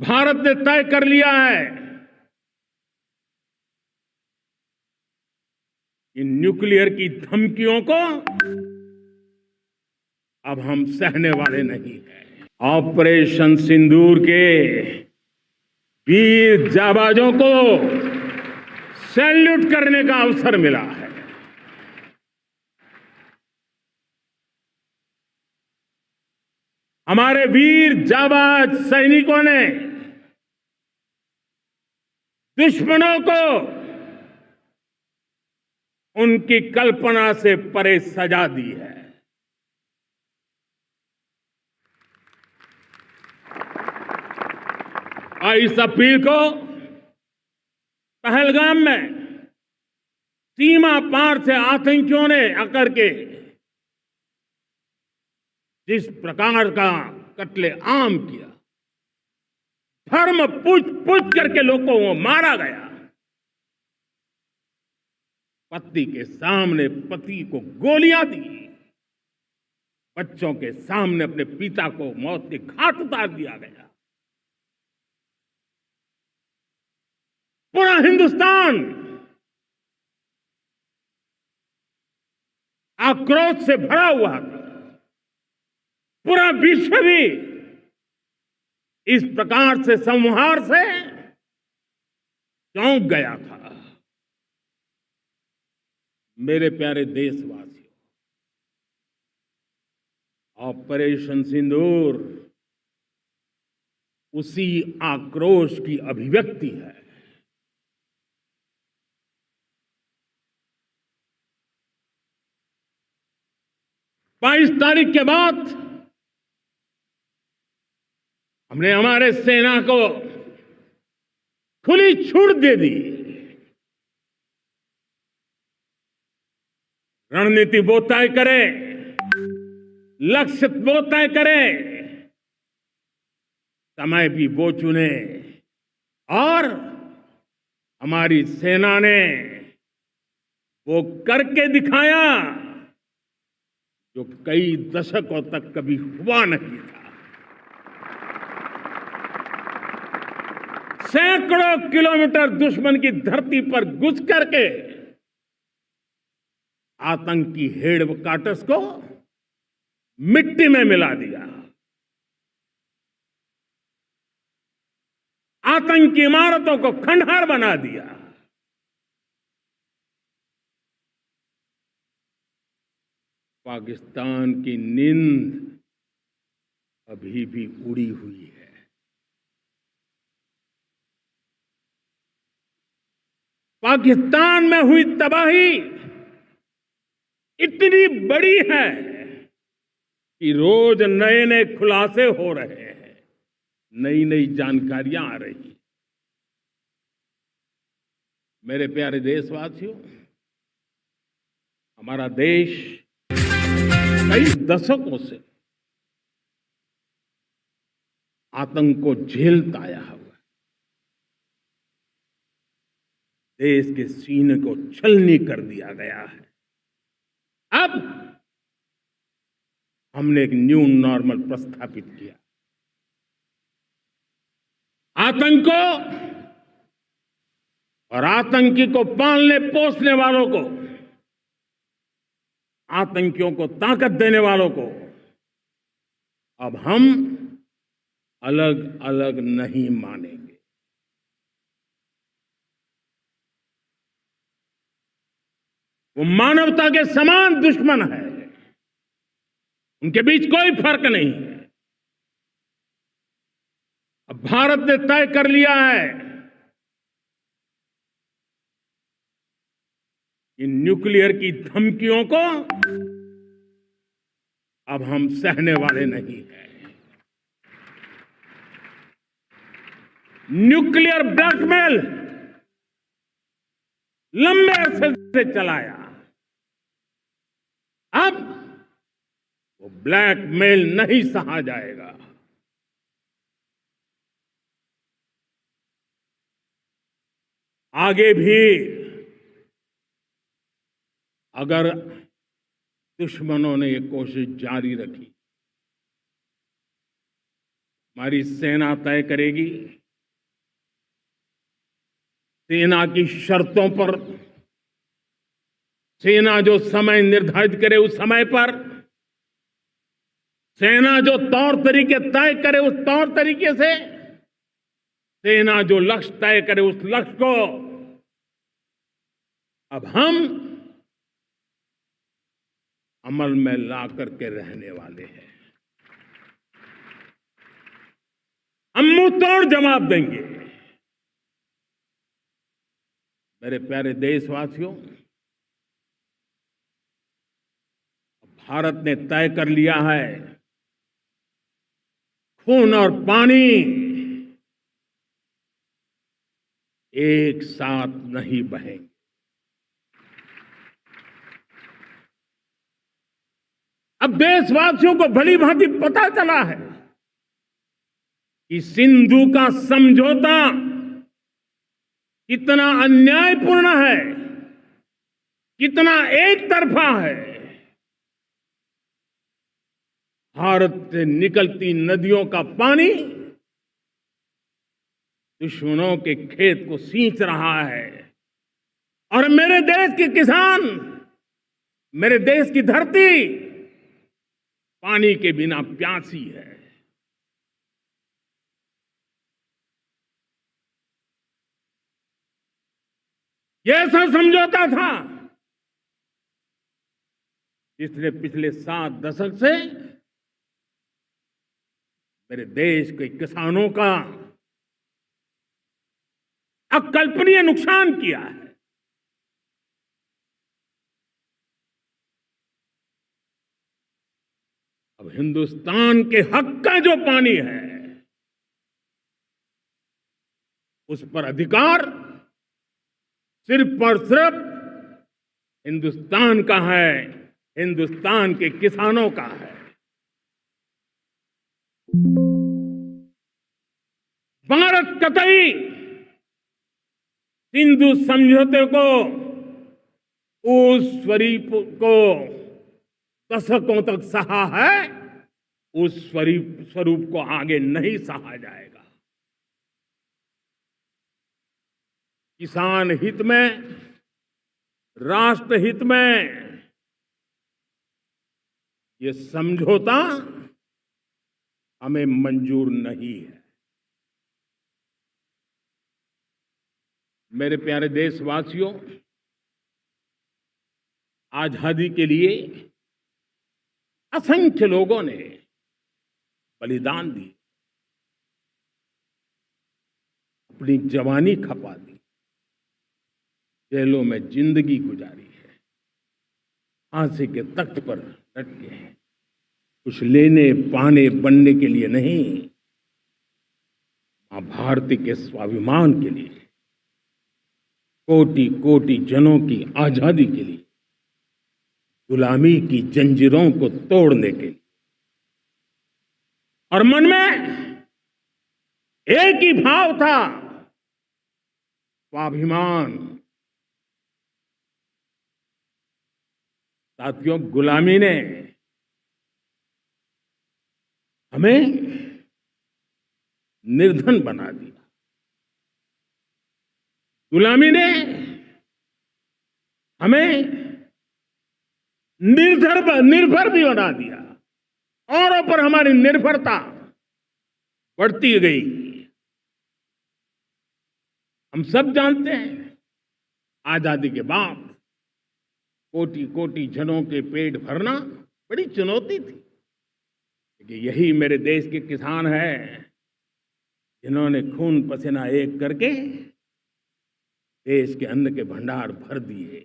भारत ने तय कर लिया है कि न्यूक्लियर की धमकियों को अब हम सहने वाले नहीं हैं। ऑपरेशन सिंदूर के वीर जाबाजों को सैल्यूट करने का अवसर मिला है। हमारे वीर जाबाज सैनिकों ने दुश्मनों को उनकी कल्पना से परे सजा दी है। और इस अपील को पहलगाम में सीमा पार से आतंकियों ने आकर के जिस प्रकार का कत्ले आम किया, धर्म पूछ पूछ करके लोगों को मारा गया। पत्नी के सामने पति को गोलियां दी, बच्चों के सामने अपने पिता को मौत के घाट उतार दिया गया। पूरा हिंदुस्तान आक्रोश से भरा हुआ था। पूरा विश्व भी इस प्रकार से संहार से चौंक गया था। मेरे प्यारे देशवासियों, ऑपरेशन सिंदूर उसी आक्रोश की अभिव्यक्ति है। बाईस तारीख के बाद हमने हमारे सेना को खुली छूट दे दी। रणनीति वो तय करे, लक्ष्य वो तय करे, समय भी वो चुने। और हमारी सेना ने वो करके दिखाया जो कई दशकों तक कभी हुआ नहीं था। सैकड़ों किलोमीटर दुश्मन की धरती पर घुस करके आतंकी हेडक्वार्टर्स को मिट्टी में मिला दिया। आतंकी इमारतों को खंडहर बना दिया। पाकिस्तान की नींद अभी भी उड़ी हुई है। पाकिस्तान में हुई तबाही इतनी बड़ी है कि रोज नए नए खुलासे हो रहे हैं, नई नई जानकारियां आ रही। मेरे प्यारे देशवासियों, हमारा देश कई दशकों से आतंक को झेलता आया हुआ। देश के सीने को छलनी कर दिया गया है। अब हमने एक न्यू नॉर्मल प्रस्थापित किया। आतंक को और आतंकी को पालने पोसने वालों को, आतंकियों को ताकत देने वालों को अब हम अलग अलग नहीं मानेंगे। वो मानवता के समान दुश्मन है, उनके बीच कोई फर्क नहीं है। अब भारत ने तय कर लिया है कि न्यूक्लियर की धमकियों को अब हम सहने वाले नहीं हैं। न्यूक्लियर ब्लैकमेल लंबे अरसे से चलाया, अब वो ब्लैकमेल नहीं सहा जाएगा। आगे भी अगर दुश्मनों ने ये कोशिश जारी रखी, हमारी सेना तय करेगी, सेना की शर्तों पर, सेना जो समय निर्धारित करे उस समय पर, सेना जो तौर तरीके तय करे उस तौर तरीके से, सेना जो लक्ष्य तय करे उस लक्ष्य को अब हम अमल में ला करके रहने वाले हैं। हम मुंह तोड़ जवाब देंगे। मेरे प्यारे देशवासियों, भारत ने तय कर लिया है, खून और पानी एक साथ नहीं बहेंगे। अब देशवासियों को भली भांति पता चला है कि सिंधु का समझौता कितना अन्यायपूर्ण है, कितना एक तरफा है। भारत से निकलती नदियों का पानी दुश्मनों के खेत को सींच रहा है और मेरे देश के किसान, मेरे देश की धरती पानी के बिना प्यासी है। यह ऐसा समझौता था जिसने पिछले 7 दशक से मेरे देश के किसानों का अकल्पनीय नुकसान किया है। अब हिंदुस्तान के हक का जो पानी है उस पर अधिकार सिर्फ और सिर्फ हिंदुस्तान का है, हिंदुस्तान के किसानों का है। भारत कतई सिंधु समझौते को, उस स्वरूप को दशकों तक सहा है, उस स्वरूप को आगे नहीं सहा जाएगा। किसान हित में, राष्ट्र हित में ये समझौता हमें मंजूर नहीं है। मेरे प्यारे देशवासियों, आजादी के लिए असंख्य लोगों ने बलिदान दी, अपनी जवानी खपा दी, जेलों में जिंदगी गुजारी है, फांसी के तख्त पर लटके हैं, कुछ लेने पाने बनने के लिए नहीं, मां भारती के स्वाभिमान के लिए, कोटि कोटि जनों की आजादी के लिए, गुलामी की जंजीरों को तोड़ने के लिए। और मन में एक ही भाव था, स्वाभिमान। साथियों, गुलामी ने हमें निर्धन बना दिया, गुलामी ने हमें निर्भर भी बना दिया, औरों पर हमारी निर्भरता बढ़ती गई। हम सब जानते हैं, आजादी के बाद कोटि कोटि जनों के पेट भरना बड़ी चुनौती थी, लेकिन यही मेरे देश के किसान हैं जिन्होंने खून पसीना एक करके देश के अन्न के भंडार भर दिए।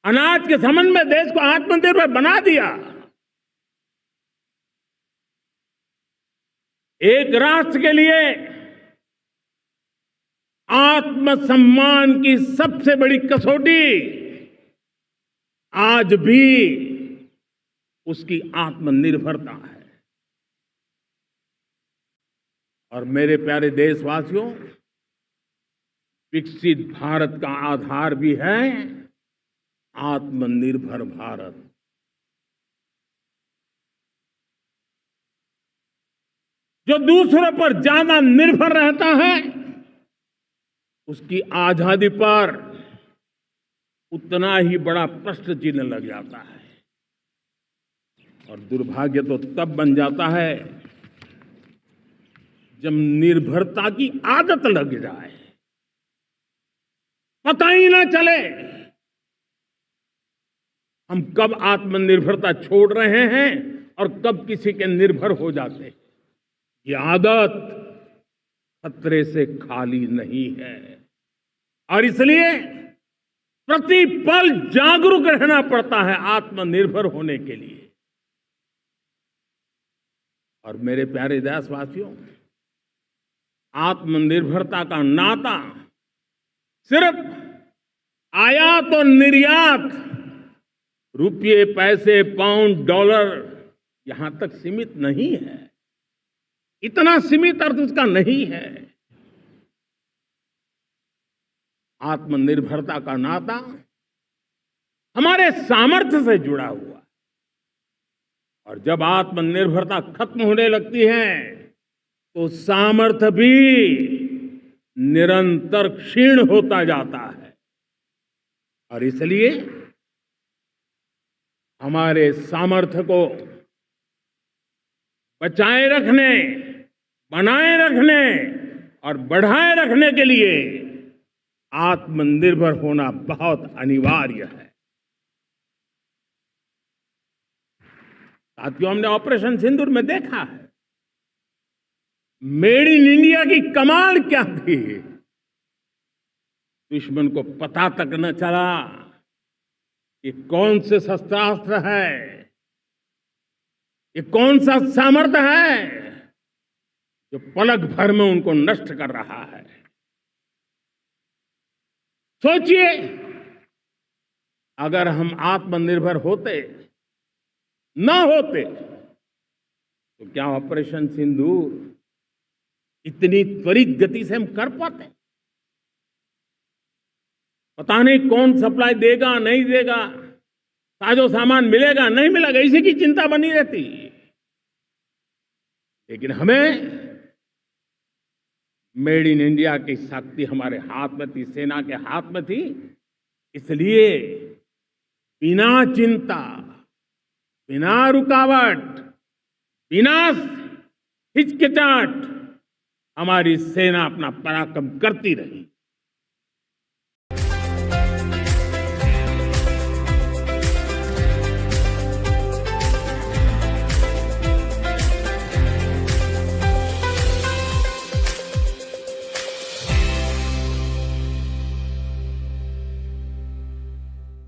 अनाज के संबंध में देश को आत्मनिर्भर बना दिया। एक राष्ट्र के लिए आत्मसम्मान की सबसे बड़ी कसौटी आज भी उसकी आत्मनिर्भरता है। और मेरे प्यारे देशवासियों, विकसित भारत का आधार भी है आत्मनिर्भर भारत। जो दूसरों पर ज्यादा निर्भर रहता है, उसकी आजादी पर उतना ही बड़ा प्रश्न चिन्ह लग जाता है। और दुर्भाग्य तो तब बन जाता है जब निर्भरता की आदत लग जाए, पता ही ना चले हम कब आत्मनिर्भरता छोड़ रहे हैं और कब किसी के निर्भर हो जाते हैं। ये आदत खतरे से खाली नहीं है और इसलिए प्रतिपल जागरूक रहना पड़ता है आत्मनिर्भर होने के लिए। और मेरे प्यारे देशवासियों, आत्मनिर्भरता का नाता सिर्फ आयात और निर्यात, रुपये, पैसे, पाउंड, डॉलर यहां तक सीमित नहीं है। इतना सीमित अर्थ उसका नहीं है। आत्मनिर्भरता का नाता हमारे सामर्थ्य से जुड़ा हुआ है। और जब आत्मनिर्भरता खत्म होने लगती है तो सामर्थ्य भी निरंतर क्षीण होता जाता है। और इसलिए हमारे सामर्थ्य को बचाए रखने, बनाए रखने और बढ़ाए रखने के लिए आत्मनिर्भर होना बहुत अनिवार्य है। साथियों, हमने ऑपरेशन सिंदूर में देखा है मेड इन इंडिया की कमाल क्या थी। दुश्मन को पता तक न चला कि कौन से शस्त्रास्त्र है, ये कौन सा सामर्थ्य है जो पलक भर में उनको नष्ट कर रहा है। सोचिए, अगर हम आत्मनिर्भर होते, ना होते, तो क्या ऑपरेशन सिंदूर इतनी त्वरित गति से हम कर पाते? पता नहीं कौन सप्लाई देगा, नहीं देगा, साजो सामान मिलेगा, नहीं मिलेगा, इसी की चिंता बनी रहती। लेकिन हमें मेड इन इंडिया की शक्ति हमारे हाथ में थी, सेना के हाथ में थी। इसलिए बिना चिंता, बिना रुकावट, बिना हिचकिचाहट हमारी सेना अपना पराक्रम करती रही।